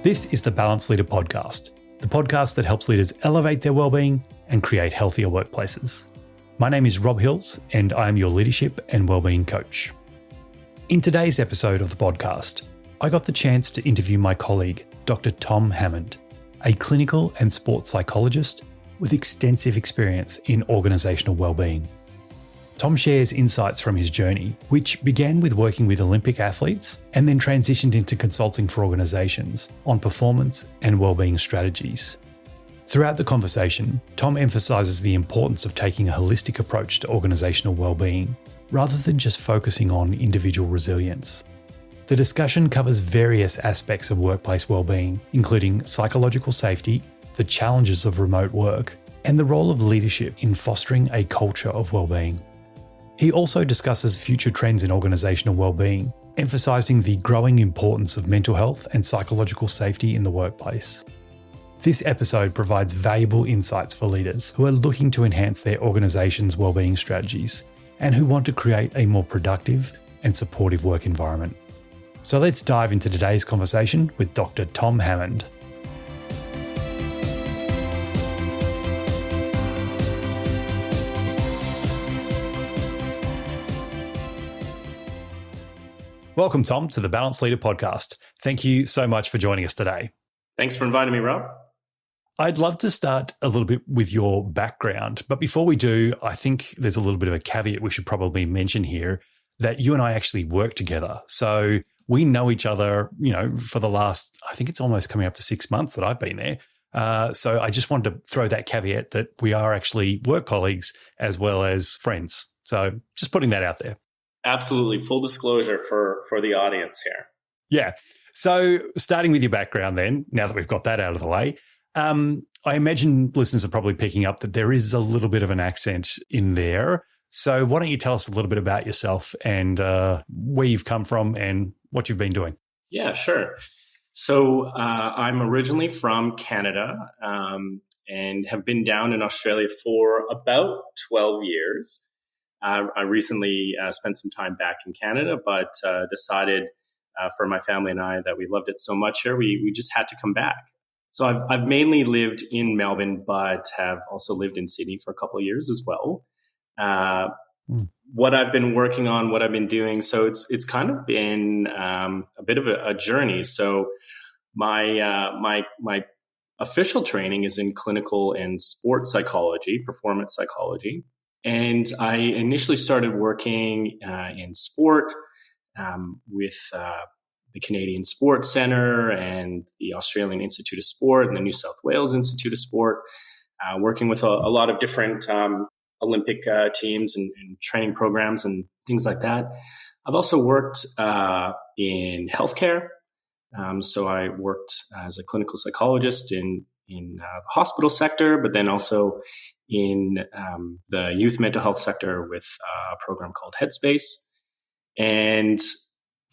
This is the Balanced Leader Podcast, the podcast that helps leaders elevate their wellbeing and create healthier workplaces. My name is Rob Hills, and I am your leadership and wellbeing coach. In today's episode of the podcast, I got the chance to interview my colleague, Dr. Tom Hammond, a clinical and sports psychologist with extensive experience in organisational wellbeing. Tom shares insights from his journey, which began with working with Olympic athletes and then transitioned into consulting for organisations on performance and wellbeing strategies. Throughout the conversation, Tom emphasises the importance of taking a holistic approach to organisational wellbeing, rather than just focusing on individual resilience. The discussion covers various aspects of workplace wellbeing, including psychological safety, the challenges of remote work, and the role of leadership in fostering a culture of wellbeing. He also discusses future trends in organisational wellbeing, emphasising the growing importance of mental health and psychological safety in the workplace. This episode provides valuable insights for leaders who are looking to enhance their organisation's wellbeing strategies and who want to create a more productive and supportive work environment. So let's dive into today's conversation with Dr. Tom Hammond. Welcome, Tom, to the Balanced Leader Podcast. Thank you so much for joining us today. Thanks for inviting me, Rob. I'd love to start a little bit with your background, but before we do, I think there's a little bit of a caveat we should probably mention here, that you and I actually work together. So we know each other, for the last, I think it's almost coming up to 6 months that I've been there. So I just wanted to throw that caveat that we are actually work colleagues as well as friends. So just putting that out there. Absolutely. Full disclosure for the audience here. Yeah. So starting with your background then, now that we've got that out of the way, I imagine listeners are probably picking up that there is a little bit of an accent in there. So why don't you tell us a little bit about yourself and where you've come from and what you've been doing? Yeah, sure. So I'm originally from Canada and have been down in Australia for about 12 years. I recently spent some time back in Canada, but decided for my family and I that we loved it so much here, we just had to come back. So I've mainly lived in Melbourne, but have also lived in Sydney for a couple of years as well. What I've been working on, what I've been doing, so it's kind of been a bit of a journey. So my official training is in clinical and sports psychology, performance psychology. And I initially started working in sport with the Canadian Sports Centre and the Australian Institute of Sport and the New South Wales Institute of Sport, working with a lot of different Olympic teams and training programs and things like that. I've also worked in healthcare. So I worked as a clinical psychologist in the hospital sector, but then also in the youth mental health sector with a program called Headspace, and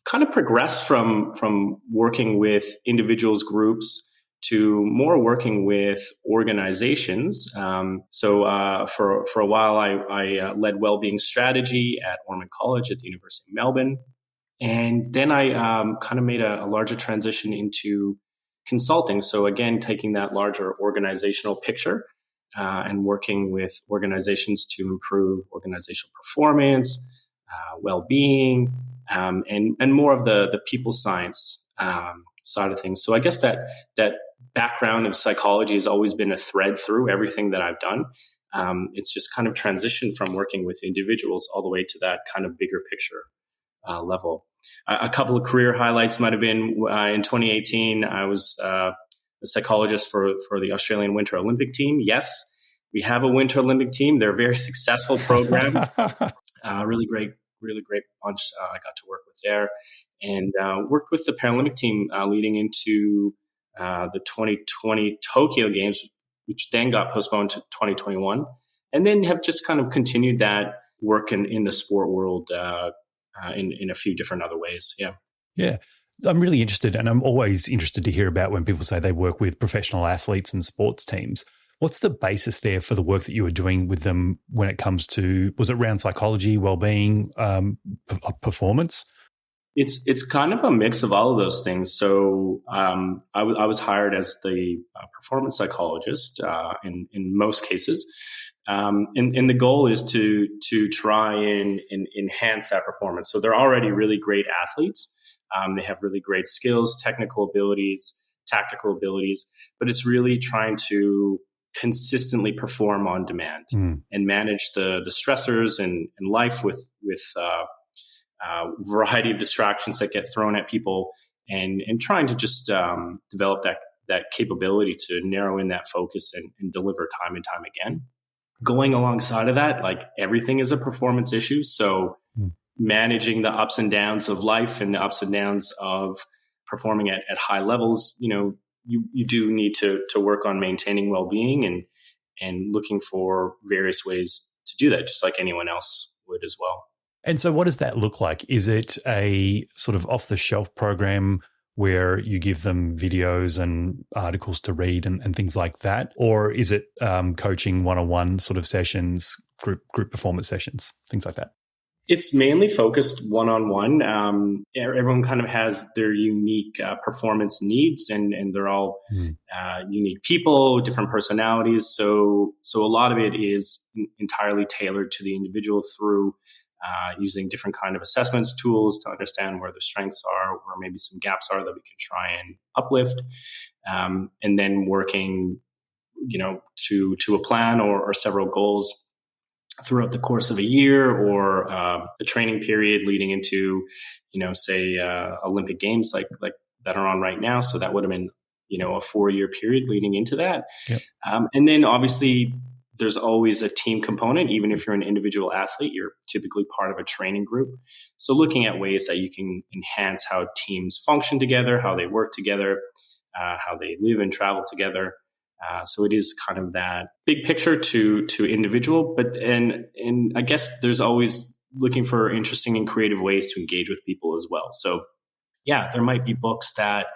kind of progressed from working with individuals, groups, to more working with organizations. So for a while, I led Wellbeing strategy at Ormond College at the University of Melbourne. And then I kind of made a larger transition into consulting. So again, taking that larger organizational picture and working with organizations to improve organizational performance, well-being, and more of the people science side of things. So I guess that background of psychology has always been a thread through everything that I've done. It's just kind of transitioned from working with individuals all the way to that kind of bigger picture level. A couple of career highlights might have been in 2018, I was a psychologist for the Australian Winter Olympic team. Yes, we have a Winter Olympic team. They're a very successful program. Really great bunch I got to work with there, and worked with the Paralympic team leading into the 2020 Tokyo Games, which then got postponed to 2021, and then have just kind of continued that work in the sport world in a few different other ways. Yeah. Yeah. I'm really interested, and I'm always interested to hear about when people say they work with professional athletes and sports teams. What's the basis there for the work that you were doing with them when it comes to, was it around psychology, well-being, performance? It's kind of a mix of all of those things. So I was hired as the performance psychologist in most cases, and the goal is to try and enhance that performance. So they're already really great athletes. They have really great skills, technical abilities, tactical abilities, but it's really trying to consistently perform on demand and manage the stressors and life with variety of distractions that get thrown at people, and trying to just develop that capability to narrow in that focus and deliver time and time again. Going alongside of that, like everything is a performance issue. So managing the ups and downs of life and the ups and downs of performing at high levels, you do need to work on maintaining well-being and looking for various ways to do that, just like anyone else would as well. And so what does that look like? Is it a sort of off-the-shelf program where you give them videos and articles to read and things like that? Or is it coaching one-on-one sort of sessions, group performance sessions, things like that? It's mainly focused one-on-one. Everyone kind of has their unique performance needs, and they're all unique people, different personalities. So a lot of it is entirely tailored to the individual through using different kind of assessments, tools to understand where the strengths are, where maybe some gaps are that we can try and uplift, and then working, to a plan or several goals throughout the course of a year or a training period leading into, say Olympic Games like that are on right now. So that would have been, a 4-year period leading into that. Yep. And then obviously there's always a team component. Even if you're an individual athlete, you're typically part of a training group. So looking at ways that you can enhance how teams function together, how they work together, how they live and travel together. So it is kind of that big picture to individual, but and I guess there's always looking for interesting and creative ways to engage with people as well. So yeah, there might be books that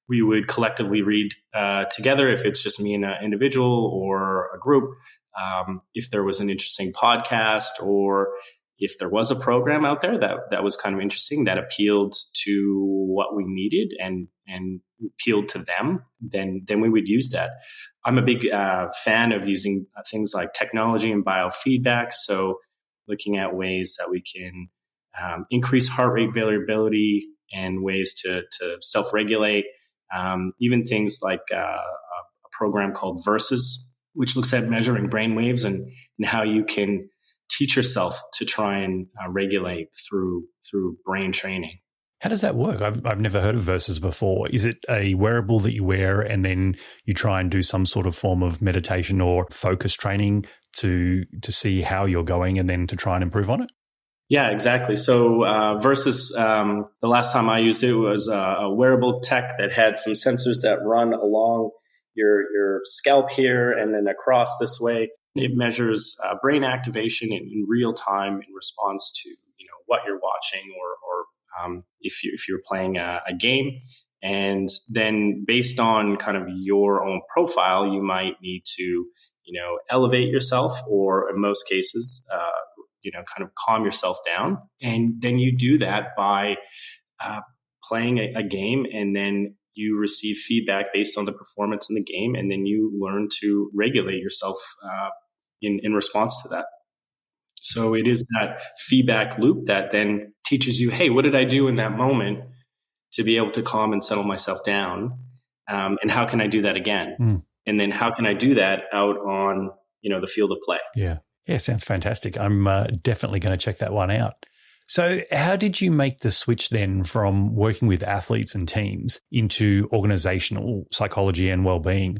we would collectively read together if it's just me and an individual or a group. If there was an interesting podcast or if there was a program out there that was kind of interesting, that appealed to what we needed and appealed to them, then we would use that. I'm a big fan of using things like technology and biofeedback. So looking at ways that we can increase heart rate variability and ways to self-regulate. Even things like a program called Versus, which looks at measuring brain waves and how you can teach yourself to try and regulate through brain training. How does that work? I've never heard of Versus before. Is it a wearable that you wear and then you try and do some sort of form of meditation or focus training to see how you're going and then to try and improve on it? Yeah, exactly. So Versus, the last time I used it was a wearable tech that had some sensors that run along your scalp here and then across this way. It measures brain activation in real time in response to what you're watching or if you're playing a game. And then based on kind of your own profile, you might need to elevate yourself, or in most cases kind of calm yourself down. And then you do that by playing a game, and then you receive feedback based on the performance in the game, and then you learn to regulate yourself in response to that. So it is that feedback loop that then teaches you, hey, what did I do in that moment to be able to calm and settle myself down? And how can I do that again? And then how can I do that out on, the field of play? Yeah. Yeah, sounds fantastic. I'm definitely going to check that one out. So how did you make the switch then from working with athletes and teams into organizational psychology and well-being?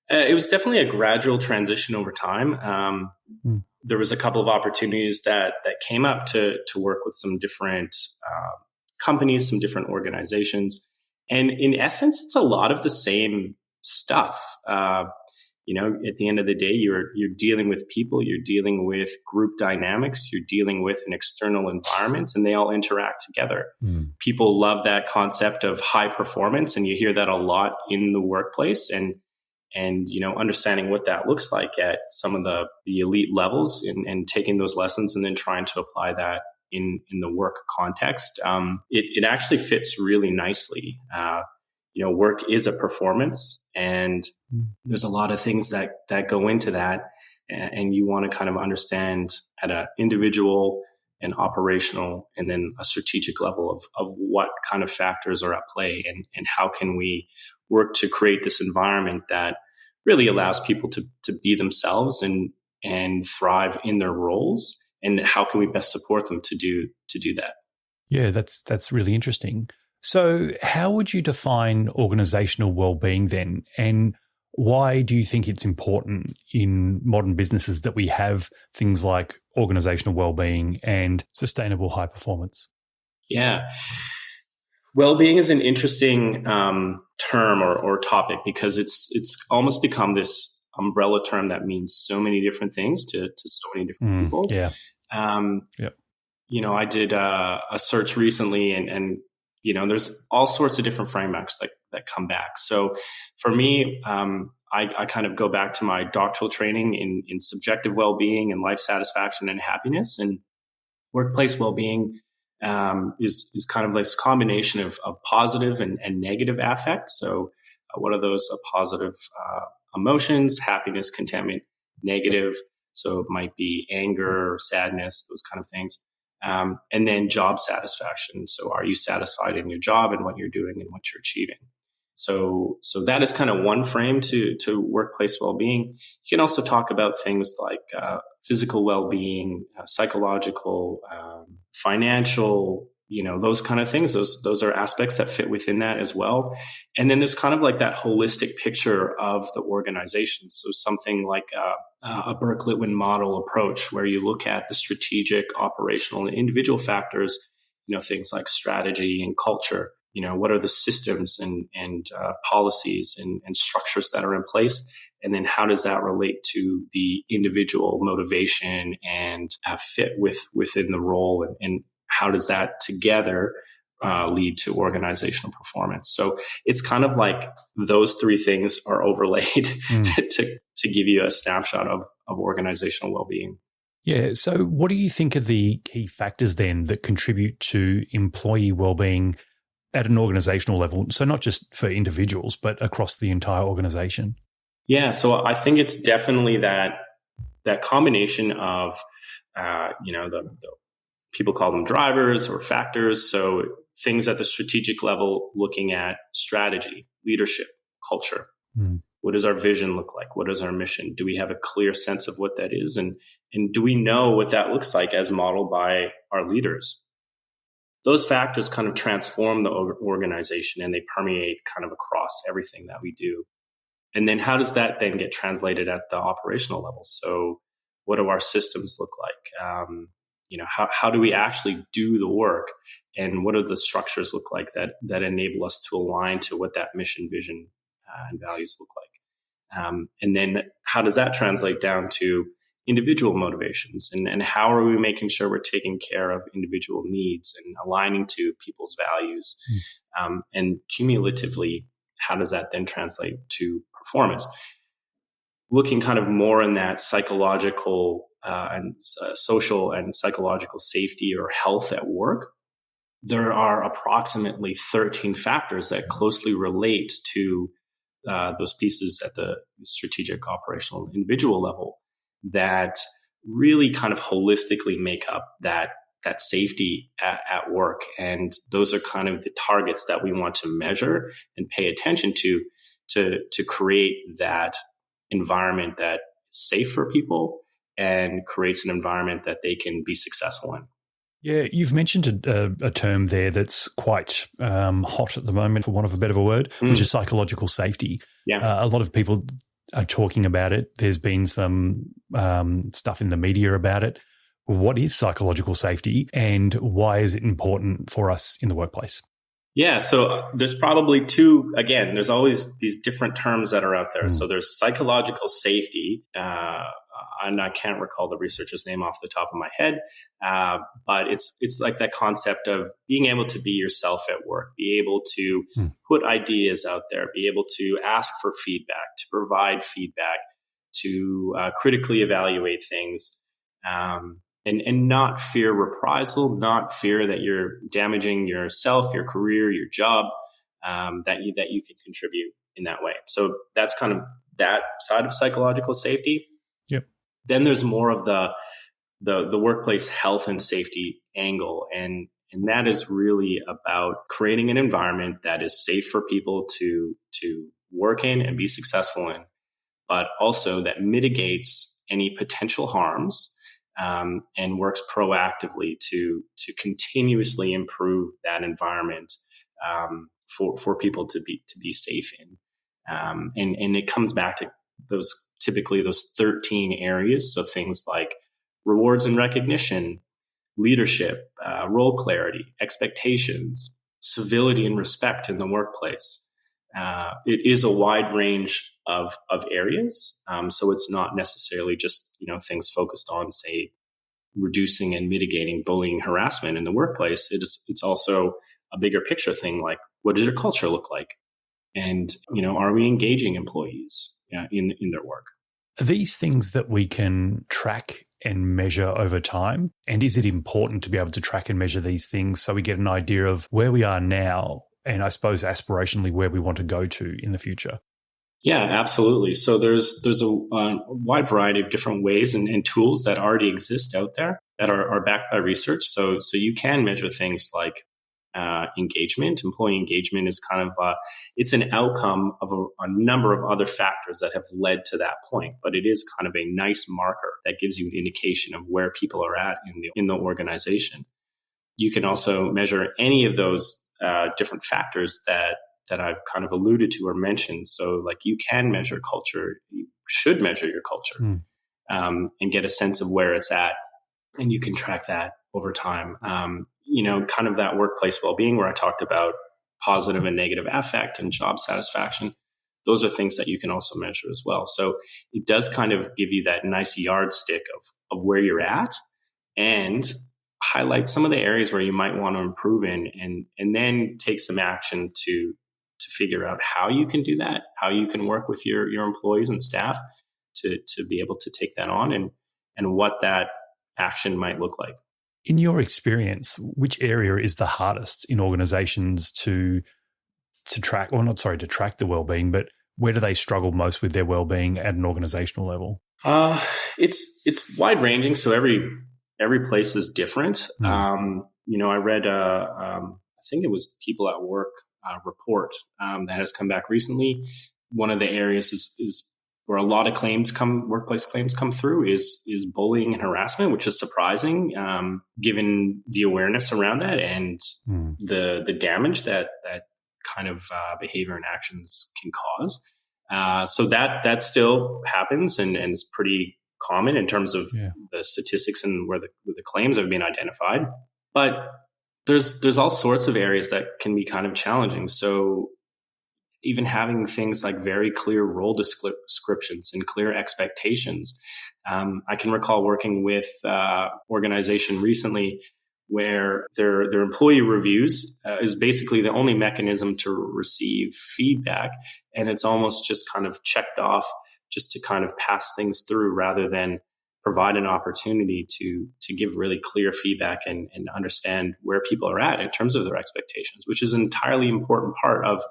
It was definitely a gradual transition over time. There was a couple of opportunities that came up to work with some different companies, some different organizations. And in essence, it's a lot of the same stuff. At the end of the day, you're dealing with people, you're dealing with group dynamics, you're dealing with an external environment, and they all interact together. People love that concept of high performance, and you hear that a lot in the workplace. And understanding what that looks like at some of the elite levels and taking those lessons and then trying to apply that in the work context, it actually fits really nicely. Work is a performance, and there's a lot of things that go into that, and you want to kind of understand at an individual and operational and then a strategic level of what kind of factors are at play, and how can we work to create this environment that really allows people to be themselves and thrive in their roles, and how can we best support them to do that. Yeah, that's really interesting. So how would you define organizational well-being then? And why do you think it's important in modern businesses that we have things like organizational well-being and sustainable high performance? Yeah. Well-being is an interesting term or topic, because it's almost become this umbrella term that means so many different things to so many different people. Yeah. Yep. I did a search recently, and there's all sorts of different frameworks that come back. So for me, I kind of go back to my doctoral training in subjective well-being and life satisfaction and happiness, and workplace well-being is kind of this combination of positive and negative affect. So what are those positive emotions? Happiness, contentment. Negative, so it might be anger or sadness, those kind of things. And then job satisfaction. So are you satisfied in your job and what you're doing and what you're achieving? So that is kind of one frame to workplace well-being. You can also talk about things like physical well-being, psychological, financial, those kind of things. Those are aspects that fit within that as well. And then there's kind of like that holistic picture of the organization. So something like a Burke-Litwin model approach, where you look at the strategic, operational, and individual factors, things like strategy and culture. What are the systems and policies and structures that are in place? And then how does that relate to the individual motivation and fit within the role? And how does that together lead to organizational performance? So it's kind of like those three things are overlaid to give you a snapshot of organizational well-being. Yeah. So what do you think are the key factors then that contribute to employee well-being at an organizational level? So not just for individuals, but across the entire organization? Yeah. So I think it's definitely that combination of, the people call them drivers or factors. So things at the strategic level, looking at strategy, leadership, culture. What does our vision look like? What is our mission? Do we have a clear sense of what that is? And do we know what that looks like as modeled by our leaders? Those factors kind of transform the organization, and they permeate kind of across everything that we do. And then how does that then get translated at the operational level? So what do our systems look like? How do we actually do the work? And what do the structures look like that enable us to align to what that mission, vision, and values look like? And then how does that translate down to individual motivations? And how are we making sure we're taking care of individual needs and aligning to people's values? And cumulatively, how does that then translate to performance? Looking kind of more in that psychological and social and psychological safety or health at work, there are approximately 13 factors that closely relate to those pieces at the strategic, operational, individual level that really kind of holistically make up that safety at work. And those are kind of the targets that we want to measure and pay attention to create that environment that is safe for people and creates an environment that they can be successful in. Yeah, you've mentioned a term there that's quite hot at the moment, for want of a better word, which is psychological safety. Yeah. A lot of people are talking about it. There's been some stuff in the media about it. What is psychological safety, and why is it important for us in the workplace? Yeah, so there's probably two. Again, there's always these different terms that are out there. So there's psychological safety, and I can't recall the researcher's name off the top of my head, but it's like that concept of being able to be yourself at work, be able to put ideas out there, be able to ask for feedback, to provide feedback, to critically evaluate things, and not fear reprisal, not fear that you're damaging yourself, your career, your job, that you can contribute in that way. So that's kind of that side of psychological safety. Yep. Then there's more of the workplace health and safety angle, and that is really about creating an environment that is safe for people to work in and be successful in, but also that mitigates any potential harms, and works proactively to continuously improve that environment, for people to be safe in. And it comes back to typically those 13 areas. So things like rewards and recognition, leadership, role clarity, expectations, civility and respect in the workplace. It is a wide range of areas. So it's not necessarily just, things focused on, say, reducing and mitigating bullying, harassment in the workplace. It's also a bigger picture thing, like, what does your culture look like? And, are we engaging employees in their work? Are these things that we can track and measure over time? And is it important to be able to track and measure these things so we get an idea of where we are now and I suppose aspirationally where we want to go to in the future? Yeah, absolutely. So there's a wide variety of different ways and tools that already exist out there that are backed by research. So you can measure things like engagement. Employee engagement is kind of it's an outcome of a number of other factors that have led to that point, but it is kind of a nice marker that gives you an indication of where people are at in the organization. You can also measure any of those different factors that I've kind of alluded to or mentioned. So, like, you can measure culture, you should measure your culture, and get a sense of where it's at, and you can track that over time. Kind of that workplace well-being where I talked about positive and negative affect and job satisfaction. Those are things that you can also measure as well. So it does kind of give you that nice yardstick of where you're at, and highlight some of the areas where you might want to improve in, and then take some action to figure out how you can do that, how you can work with your employees and staff to be able to take that on, and what that action might look like. In your experience, which area is the hardest in organizations to track, or not, sorry, to track the well-being, but where do they struggle most with their well-being at an organizational level? It's wide ranging. So every place is different. I read, I think it was People at Work report that has come back recently. One of the areas is where a lot of workplace claims come through is bullying and harassment, which is surprising, given the awareness around that and the damage that kind of behavior and actions can cause. So that still happens and is pretty common in terms of the statistics and where the claims have been identified. But there's all sorts of areas that can be kind of challenging. So even having things like very clear role descriptions and clear expectations. I can recall working with organization recently where their employee reviews is basically the only mechanism to receive feedback. And it's almost just kind of checked off just to kind of pass things through rather than provide an opportunity to give really clear feedback and understand where people are at in terms of their expectations, which is an entirely important part of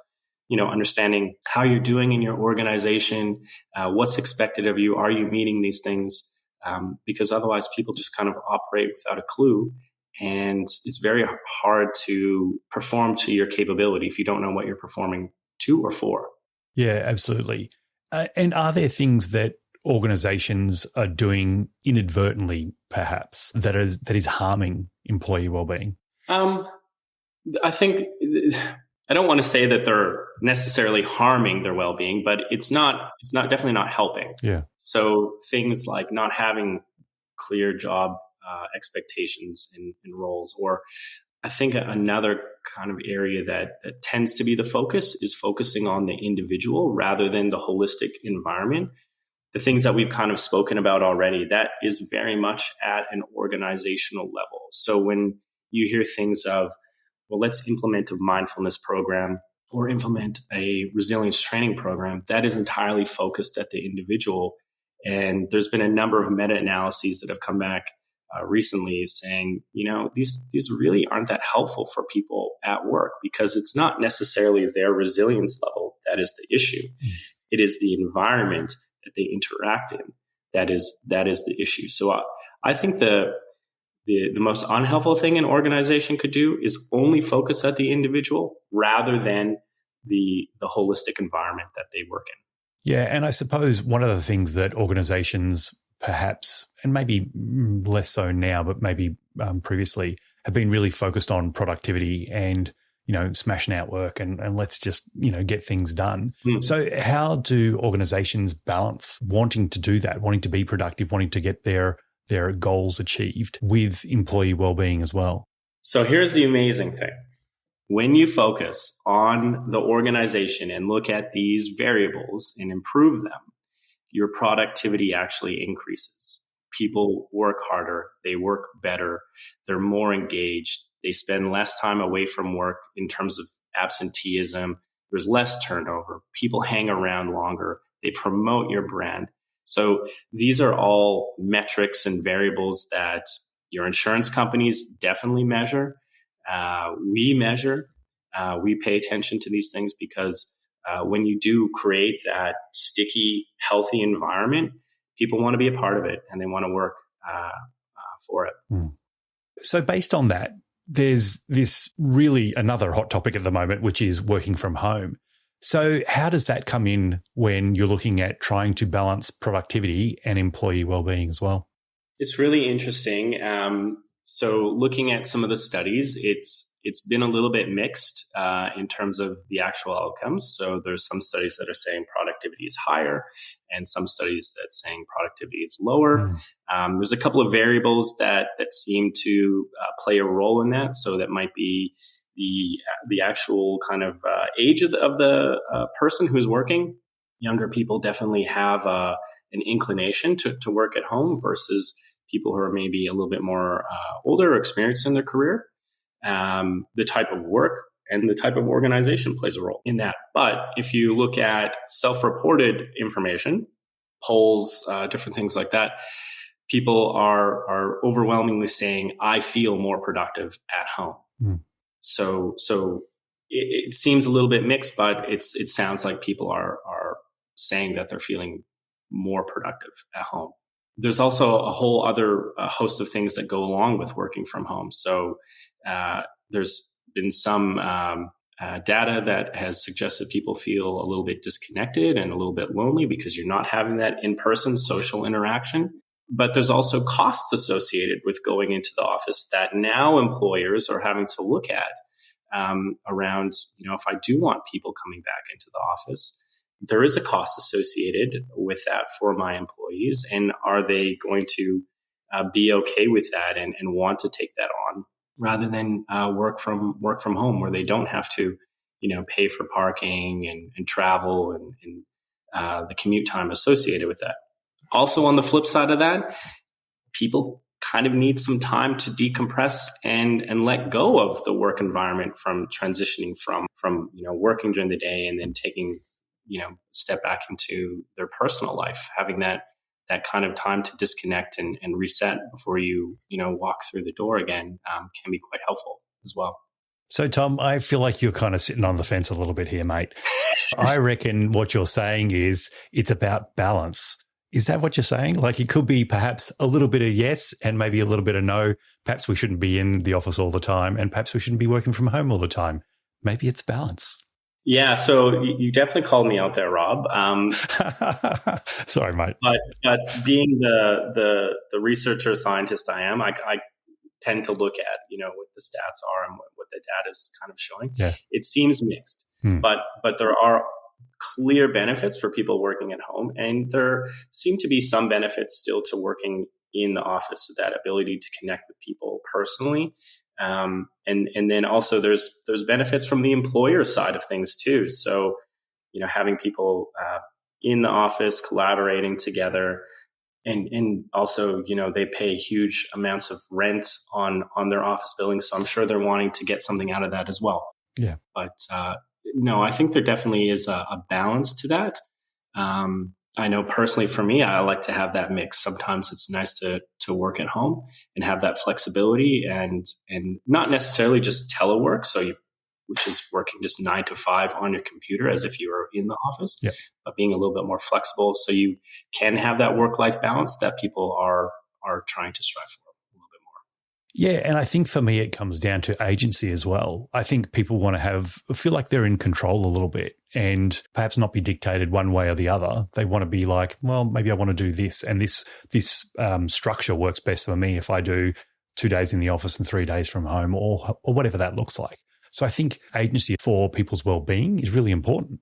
understanding how you're doing in your organization, what's expected of you. Are you meeting these things? Because otherwise people just kind of operate without a clue. And it's very hard to perform to your capability if you don't know what you're performing to or for. Yeah, absolutely. And are there things that organizations are doing inadvertently, perhaps, that is harming employee well-being? I think I don't want to say that they're necessarily harming their well-being, but it's definitely not helping. Yeah. So things like not having clear job expectations and roles, or I think another kind of area that tends to be the focus is focusing on the individual rather than the holistic environment. The things that we've kind of spoken about already, that is very much at an organizational level. So when you hear things of, well, let's implement a mindfulness program or implement a resilience training program, that is entirely focused at the individual. And there's been a number of meta-analyses that have come back recently saying, these really aren't that helpful for people at work, because it's not necessarily their resilience level that is the issue. It is the environment that they interact in that is the issue. So I think the most unhelpful thing an organization could do is only focus at the individual rather than the holistic environment that they work in. Yeah, and I suppose one of the things that organizations perhaps, and maybe less so now, but maybe previously, have been really focused on productivity and, smashing out work and let's just, get things done. So how do organizations balance wanting to do that, wanting to be productive, wanting to get their goals achieved with employee well-being as well? So here's the amazing thing. When you focus on the organization and look at these variables and improve them, your productivity actually increases. People work harder, they work better, they're more engaged, they spend less time away from work in terms of absenteeism, there's less turnover, people hang around longer, they promote your brand. So these are all metrics and variables that your insurance companies definitely measure. We measure, we pay attention to these things because when you do create that sticky, healthy environment, people want to be a part of it and they want to work for it. So based on that, there's this really another hot topic at the moment, which is working from home. So how does that come in when you're looking at trying to balance productivity and employee well-being as well? It's really interesting. So looking at some of the studies, it's been a little bit mixed in terms of the actual outcomes. So there's some studies that are saying productivity is higher and some studies that's saying productivity is lower. There's a couple of variables that seem to play a role in that. So that might be the actual kind of age of the person who's working. Younger people definitely have an inclination to work at home versus people who are maybe a little bit more older or experienced in their career. The type of work and the type of organization plays a role in that. But if you look at self-reported information, polls, different things like that, people are overwhelmingly saying, I feel more productive at home. So it seems a little bit mixed, but it sounds like people are saying that they're feeling more productive at home. There's also a whole other host of things that go along with working from home. So there's been some data that has suggested people feel a little bit disconnected and a little bit lonely because you're not having that in-person social interaction. But there's also costs associated with going into the office that now employers are having to look at around, if I do want people coming back into the office, there is a cost associated with that for my employees. And are they going to be okay with that and want to take that on rather than work from home where they don't have to, pay for parking and travel and the commute time associated with that. Also, on the flip side of that, people kind of need some time to decompress and let go of the work environment from transitioning from working during the day and then taking, step back into their personal life, having that kind of time to disconnect and reset before you walk through the door again can be quite helpful as well. So, Tom, I feel like you're kind of sitting on the fence a little bit here, mate. I reckon what you're saying is it's about balance. Is that what you're saying? Like it could be perhaps a little bit of yes and maybe a little bit of no. Perhaps we shouldn't be in the office all the time and perhaps we shouldn't be working from home all the time. Maybe it's balance. Yeah, so you definitely called me out there, Rob. Sorry, mate. But being the researcher scientist I am, I tend to look at what the stats are and what the data is kind of showing. Yeah. It seems mixed, but there are clear benefits for people working at home, and there seem to be some benefits still to working in the office. That ability to connect with people personally. And then also there's benefits from the employer side of things too. So, having people in the office collaborating together and also, they pay huge amounts of rent on their office buildings. So I'm sure they're wanting to get something out of that as well. Yeah. But no, I think there definitely is a balance to that. I know personally for me, I like to have that mix. Sometimes it's nice to work at home and have that flexibility and not necessarily just telework. Which is working just 9 to 5 on your computer as if you were in the office, Yep. but being a little bit more flexible so you can have that work-life balance that people are trying to strive for a little bit more. Yeah, and I think for me, it comes down to agency as well. I think people want to feel like they're in control a little bit and perhaps not be dictated one way or the other. They want to be like, well, maybe I want to do this, and this structure works best for me if I do 2 days in the office and 3 days from home, or whatever that looks like. So I think agency for people's well-being is really important.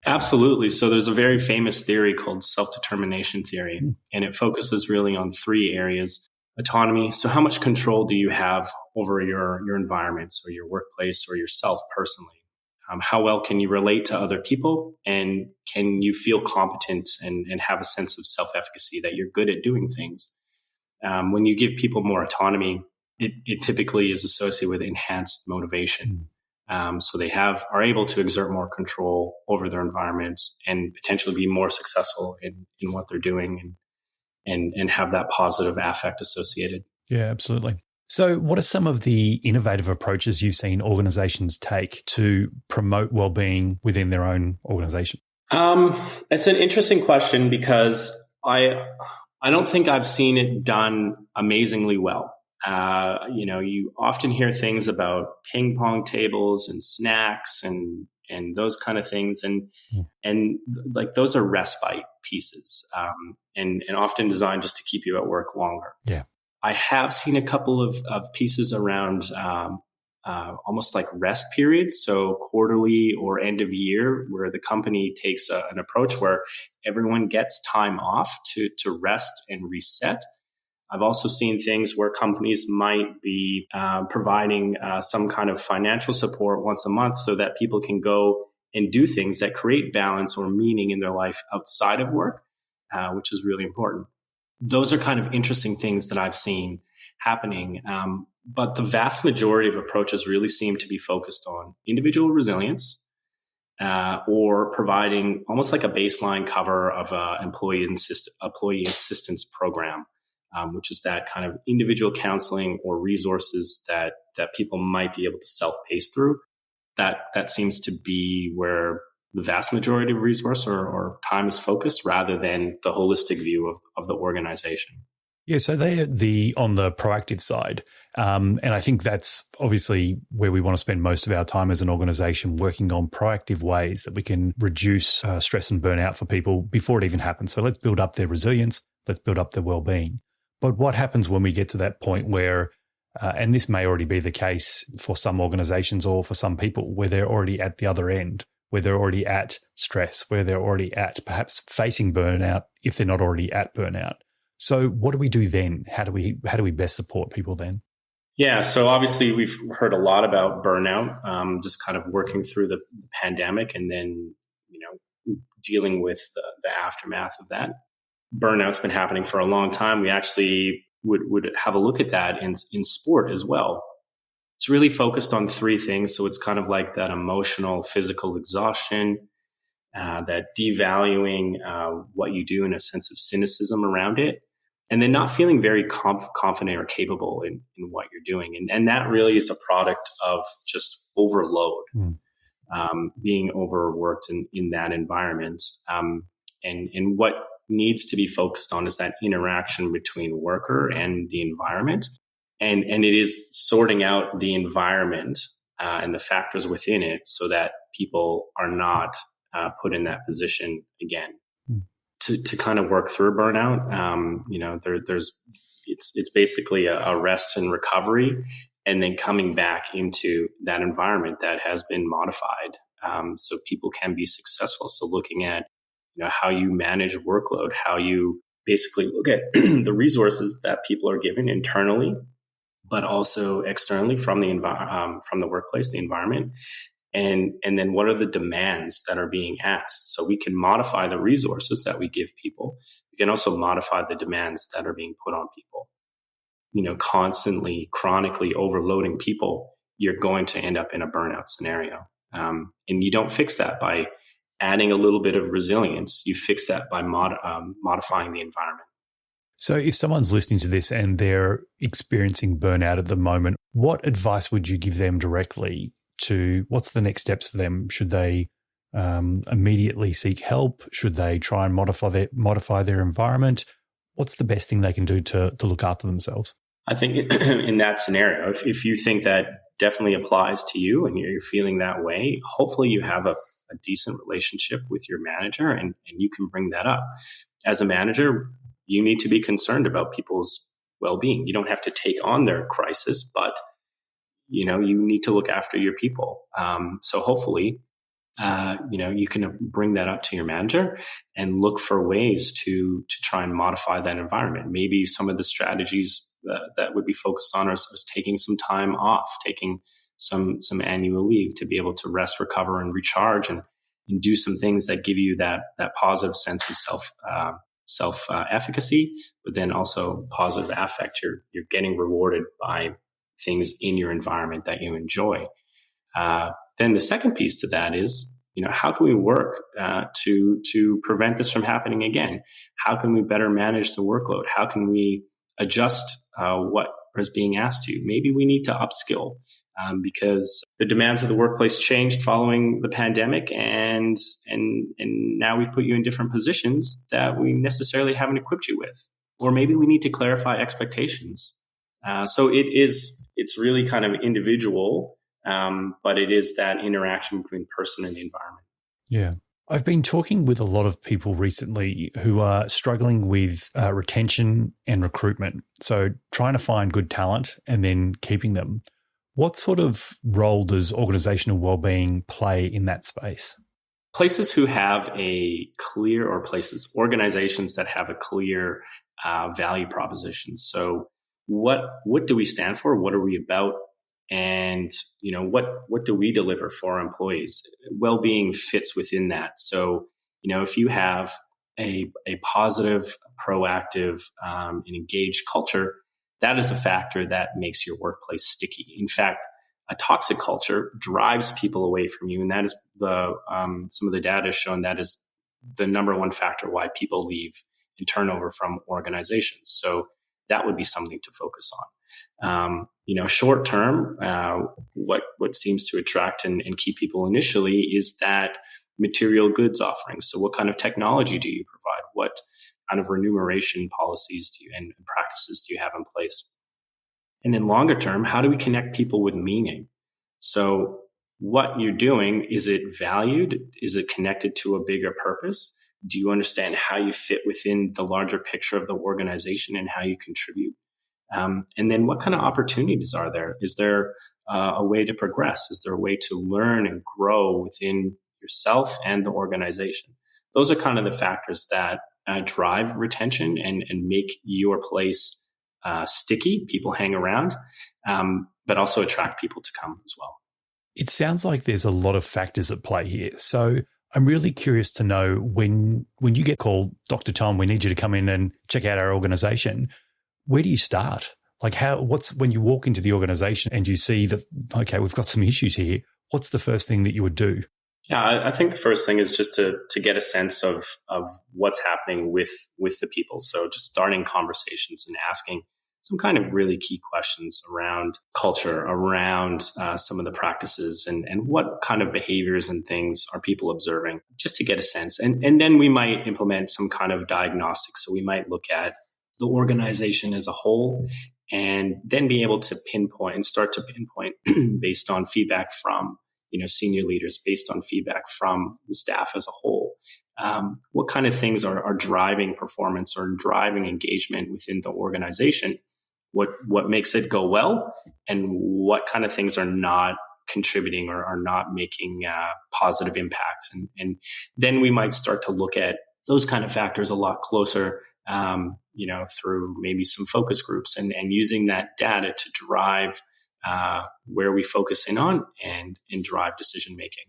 Absolutely. So there's a very famous theory called self-determination theory, and it focuses really on 3 areas. Autonomy. So how much control do you have over your environments or your workplace or yourself personally? How well can you relate to other people? And can you feel competent and have a sense of self-efficacy that you're good at doing things? When you give people more autonomy, it typically is associated with enhanced motivation. So they are able to exert more control over their environments and potentially be more successful in what they're doing and have that positive affect associated. Yeah, absolutely. So what are some of the innovative approaches you've seen organizations take to promote well-being within their own organization? It's an interesting question because I don't think I've seen it done amazingly well. You often hear things about ping pong tables and snacks and those kind of things. And like those are respite pieces, and often designed just to keep you at work longer. Yeah. I have seen a couple of pieces around, almost like rest periods. So quarterly or end of year, where the company takes an approach where everyone gets time off to rest and reset. I've also seen things where companies might be providing some kind of financial support once a month so that people can go and do things that create balance or meaning in their life outside of work, which is really important. Those are kind of interesting things that I've seen happening. But the vast majority of approaches really seem to be focused on individual resilience, or providing almost like a baseline cover of an employee assistance program. Which is that kind of individual counseling or resources that people might be able to self-pace through. That seems to be where the vast majority of resource or time is focused, rather than the holistic view of the organization. Yeah, so they're on the proactive side. And I think that's obviously where we want to spend most of our time as an organization, working on proactive ways that we can reduce stress and burnout for people before it even happens. So let's build up their resilience. Let's build up their well-being. But what happens when we get to that point where, and this may already be the case for some organizations or for some people, where they're already at the other end, where they're already at stress, where they're already at perhaps facing burnout if they're not already at burnout. So what do we do then? How do we best support people then? Yeah, so obviously we've heard a lot about burnout, just kind of working through the pandemic and then, dealing with the aftermath of that. Burnout's been happening for a long time. We actually would have a look at that in sport as well. It's really focused on 3 things. So it's kind of like that emotional, physical exhaustion, that devaluing what you do, in a sense of cynicism around it, and then not feeling very confident or capable in what you're doing. And that really is a product of just overload, being overworked in that environment. And what needs to be focused on is that interaction between worker and the environment. And it is sorting out the environment and the factors within it so that people are not put in that position again. To kind of work through burnout, it's basically a rest and recovery, and then coming back into that environment that has been modified, so people can be successful. So looking at how you manage workload, how you basically look at the resources that people are given internally, but also externally from the workplace, the environment. And then what are the demands that are being asked? So we can modify the resources that we give people. We can also modify the demands that are being put on people. Constantly, chronically overloading people, you're going to end up in a burnout scenario. And you don't fix that by adding a little bit of resilience. You fix that by modifying the environment. So if someone's listening to this and they're experiencing burnout at the moment, what advice would you give them directly to what's the next steps for them? Should they immediately seek help? Should they try and modify their environment? What's the best thing they can do to look after themselves? I think in that scenario, if you think that definitely applies to you and you're feeling that way, hopefully you have a decent relationship with your manager and you can bring that up. As a manager, you need to be concerned about people's well-being. You don't have to take on their crisis, but you need to look after your people. So hopefully, you can bring that up to your manager and look for ways to try and modify that environment. Maybe some of the strategies that would be focused on is taking some time off, taking some annual leave to be able to rest, recover, and recharge, and do some things that give you that positive sense of self efficacy, but then also positive affect. You're getting rewarded by things in your environment that you enjoy. Then the second piece to that is, how can we work to prevent this from happening again? How can we better manage the workload? How can we adjust what is being asked to you? Maybe we need to upskill because the demands of the workplace changed following the pandemic, and now we've put you in different positions that we necessarily haven't equipped you with. Or maybe we need to clarify expectations. So it's really kind of individual. But it is that interaction between the person and the environment. Yeah. I've been talking with a lot of people recently who are struggling with retention and recruitment. So trying to find good talent and then keeping them. What sort of role does organisational wellbeing play in that space? Organizations that have a clear value proposition. So what do we stand for? What are we about? And, what do we deliver for our employees? Well-being fits within that. So, if you have a positive, proactive, and engaged culture, that is a factor that makes your workplace sticky. In fact, a toxic culture drives people away from you. And that is some of the data has shown that is the number one factor why people leave and turnover from organizations. So that would be something to focus on. Short term, what seems to attract and keep people initially is that material goods offering. So what kind of technology do you provide? What kind of remuneration policies and practices do you have in place? And then longer term, how do we connect people with meaning? So what you're doing, is it valued? Is it connected to a bigger purpose? Do you understand how you fit within the larger picture of the organization and how you contribute? And then what kind of opportunities are there? Is there a way to progress? Is there a way to learn and grow within yourself and the organization? Those are kind of the factors that drive retention and make your place sticky. People hang around, but also attract people to come as well. It sounds like there's a lot of factors at play here. So I'm really curious to know when you get called, Dr. Tom, we need you to come in and check out our organization. Where do you start? Like when you walk into the organization and you see that, okay, we've got some issues here, what's the first thing that you would do? Yeah, I think the first thing is just to get a sense of what's happening with the people. So just starting conversations and asking some kind of really key questions around culture, around some of the practices and what kind of behaviors and things are people observing, just to get a sense. And then we might implement some kind of diagnostic. So we might look at the organization as a whole and then be able to start to pinpoint based on feedback from senior leaders, based on feedback from the staff as a whole. What kind of things are driving performance or driving engagement within the organization? What makes it go well, and what kind of things are not contributing or are not making positive impacts? And then we might start to look at those kind of factors a lot closer, through maybe some focus groups and using that data to drive where we focus in on and drive decision making.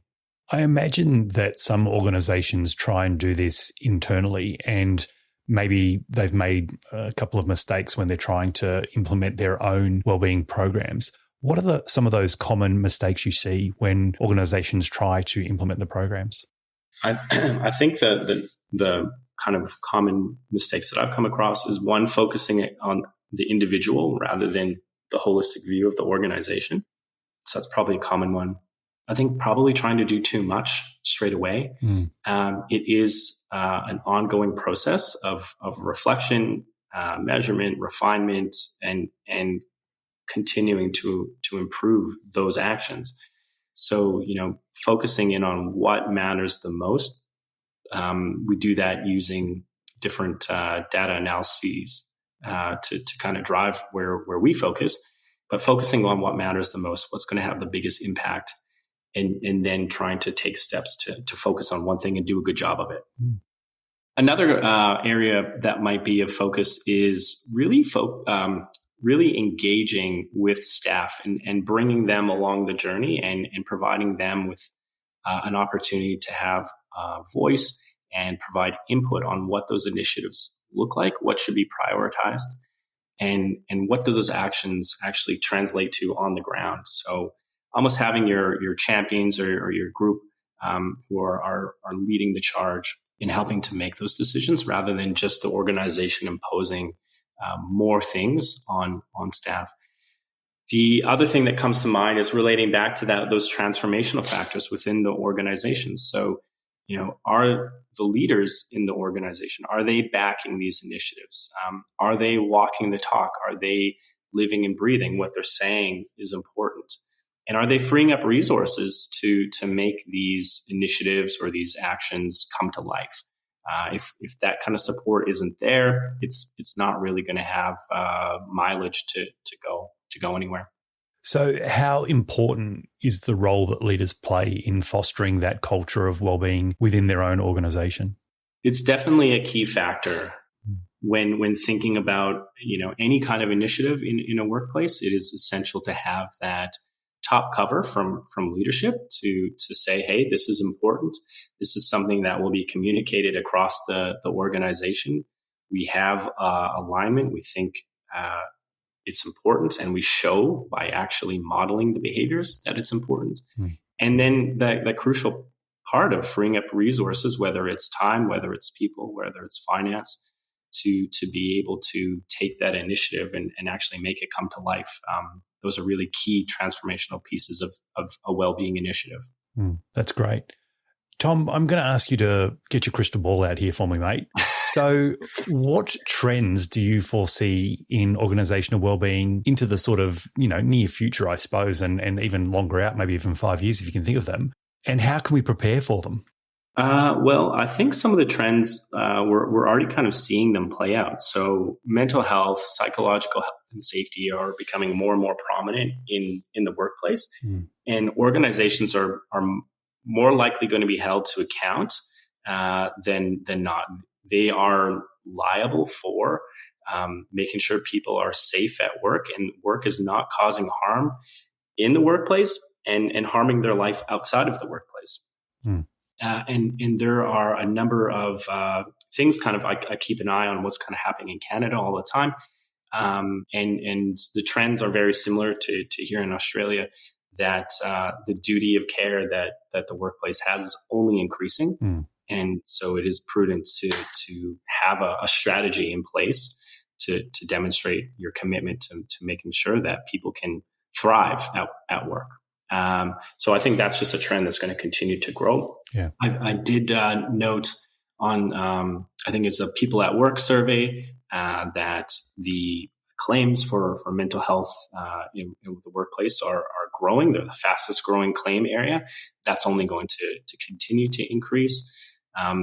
I imagine that some organizations try and do this internally, and maybe they've made a couple of mistakes when they're trying to implement their own wellbeing programs. What are some of those common mistakes you see when organizations try to implement the programs? I, I think the kind of common mistakes that I've come across is one, focusing on the individual rather than the holistic view of the organization. So that's probably a common one. I think probably trying to do too much straight away. It is an ongoing process of reflection, measurement, refinement, and continuing to improve those actions. So, focusing in on what matters the most. We do that using different data analyses to kind of drive where we focus, but focusing on what matters the most, what's going to have the biggest impact, and then trying to take steps to focus on one thing and do a good job of it. Another area that might be of focus is really really engaging with staff and bringing them along the journey and providing them with an opportunity to have voice and provide input on what those initiatives look like, what should be prioritized, and what do those actions actually translate to on the ground. So almost having your champions or your group who are leading the charge in helping to make those decisions rather than just the organization imposing more things on staff. The other thing that comes to mind is relating back to those transformational factors within the organization. So, are the leaders in the organization, are they backing these initiatives? Are they walking the talk? Are they living and breathing what they're saying is important? And are they freeing up resources to make these initiatives or these actions come to life? If that kind of support isn't there, it's not really going to have mileage to go anywhere. So how important is the role that leaders play in fostering that culture of well-being within their own organization? It's definitely a key factor when thinking about, any kind of initiative in a workplace. It is essential to have that top cover from leadership to say, hey, this is important. This is something that will be communicated across the organization. We have alignment. We think it's important, and we show by actually modeling the behaviors that it's important. And then the crucial part of freeing up resources, whether it's time, whether it's people, whether it's finance, to be able to take that initiative and actually make it come to life. Those are really key transformational pieces of a well-being initiative. That's great. Tom, I'm going to ask you to get your crystal ball out here for me, mate. So what trends do you foresee in organisational wellbeing into the sort of, near future, I suppose, and even longer out, maybe even 5 years if you can think of them? And how can we prepare for them? Well, I think some of the trends, we're already kind of seeing them play out. So mental health, psychological health and safety are becoming more and more prominent in the workplace. And organizations are more likely going to be held to account than not. They are liable for making sure people are safe at work, and work is not causing harm in the workplace and harming their life outside of the workplace. And there are a number of things kind of I keep an eye on what's kind of happening in Canada all the time. And the trends are very similar to here in Australia, that the duty of care that the workplace has is only increasing. And so it is prudent to have a strategy in place to demonstrate your commitment to making sure that people can thrive at work. So I think that's just a trend that's going to continue to grow. Yeah, I did note on, I think it's a People at Work survey, that the claims for mental health in the workplace are growing. They're the fastest growing claim area. That's only going to continue to increase.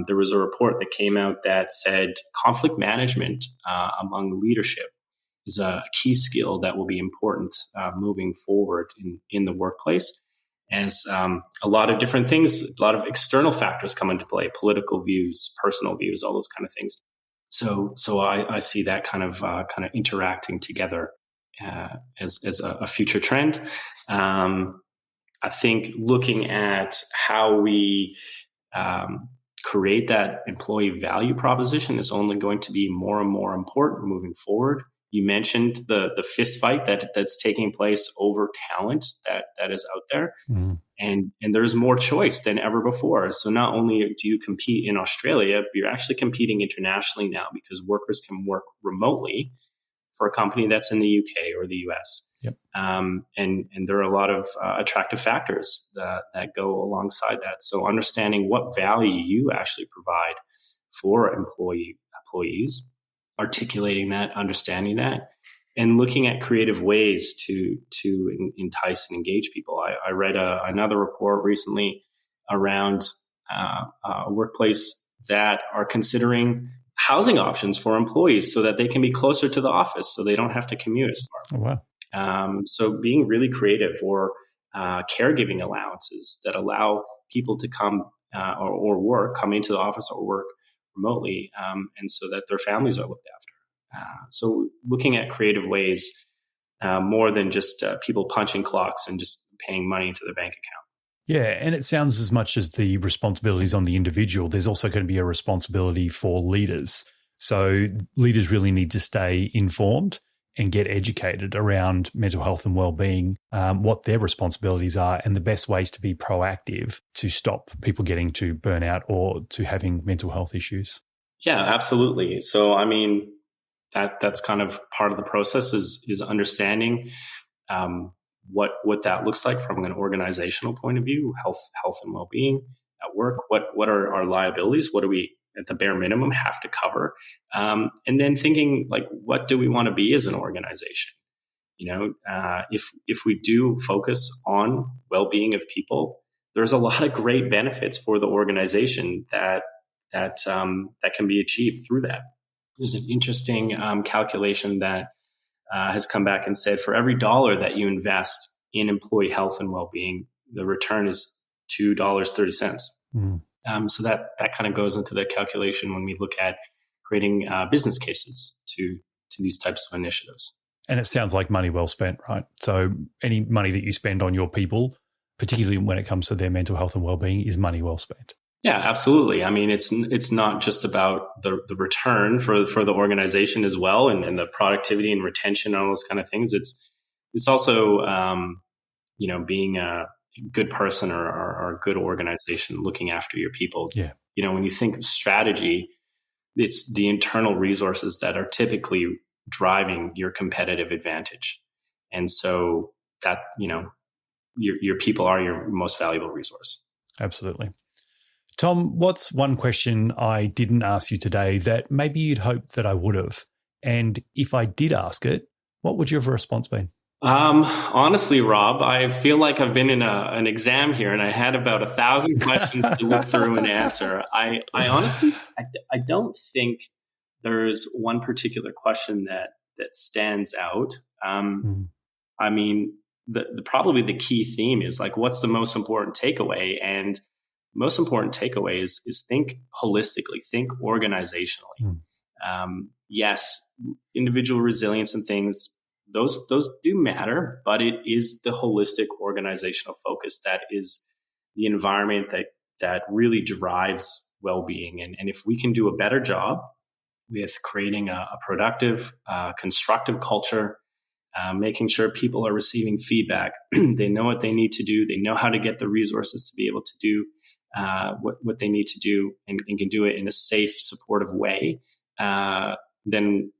There was a report that came out that said conflict management among leadership is a key skill that will be important moving forward in the workplace, as a lot of different things, a lot of external factors come into play: political views, personal views, all those kind of things. So I see that kind of interacting together as a future trend. I think looking at how we create that employee value proposition is only going to be more and more important moving forward You mentioned the fist fight that's taking place over talent that is out there. Mm. And there's more choice than ever before. So not only do you compete in Australia, but you're actually competing internationally now because workers can work remotely for a company that's in the UK or the US. Yep. And there are a lot of attractive factors that go alongside that. So understanding what value you actually provide for employees, articulating that, understanding that, and looking at creative ways to entice and engage people. I read another report recently around a workplace that are considering housing options for employees so that they can be closer to the office so they don't have to commute as far. Oh, wow. So being really creative, or caregiving allowances that allow people to come come into the office or work remotely, and so that their families are looked after. So looking at creative ways more than just people punching clocks and just paying money into their bank account. Yeah, and it sounds as much as the responsibilities on the individual, there's also going to be a responsibility for leaders. So leaders really need to stay informed and get educated around mental health and well-being, what their responsibilities are, and the best ways to be proactive to stop people getting to burnout or to having mental health issues. Yeah, absolutely. So, I mean, that's kind of part of the process is understanding what that looks like from an organizational point of view, health and well-being at work. What are our liabilities? What do we, at the bare minimum, have to cover? And then thinking, like, what do we want to be as an organization? If we do focus on well-being of people, there's a lot of great benefits for the organization that can be achieved through that. There's an interesting calculation that has come back and said for every dollar that you invest in employee health and well-being, the return is $2.30. So that kind of goes into the calculation when we look at creating business cases to these types of initiatives. And it sounds like money well spent, right? So any money that you spend on your people, particularly when it comes to their mental health and well-being, is money well spent. Yeah, absolutely. I mean, it's not just about the return for the organization as well, and the productivity and retention and all those kind of things. It's also being a good person or a good organization looking after your people. Yeah. When you think of strategy, it's the internal resources that are typically driving your competitive advantage, and so that your people are your most valuable resource. Absolutely. Tom, what's one question I didn't ask you today that maybe you'd hoped that I would have? And if I did ask it, what would your response been? Honestly, Rob, I feel like I've been in an exam here and I had about 1,000 questions to look through and answer. I honestly, I don't think there's one particular question that stands out. I mean, probably the key theme is like, what's the most important takeaway? And most important takeaway is think holistically, think organizationally. Yes, individual resilience and things, those do matter, but it is the holistic organizational focus that is the environment that really drives well-being. And if we can do a better job with creating a productive, constructive culture, making sure people are receiving feedback, they know what they need to do, they know how to get the resources to be able to do what they need to do, and can do it in a safe, supportive way, then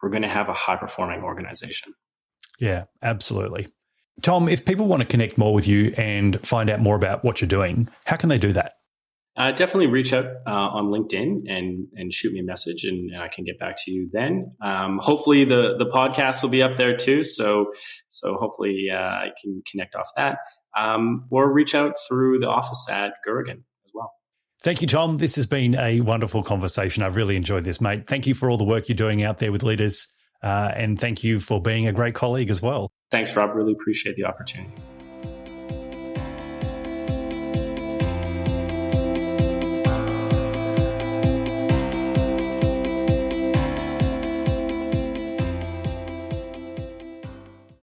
we're going to have a high-performing organization. Yeah, absolutely. Tom, if people want to connect more with you and find out more about what you're doing, how can they do that? Definitely reach out on LinkedIn and shoot me a message, and I can get back to you then. Hopefully the podcast will be up there too, so hopefully I can connect off that. Or reach out through the office at Gurrigan as well. Thank you, Tom. This has been a wonderful conversation. I've really enjoyed this, mate. Thank you for all the work you're doing out there with leaders, and thank you for being a great colleague as well. Thanks, Rob. Really appreciate the opportunity.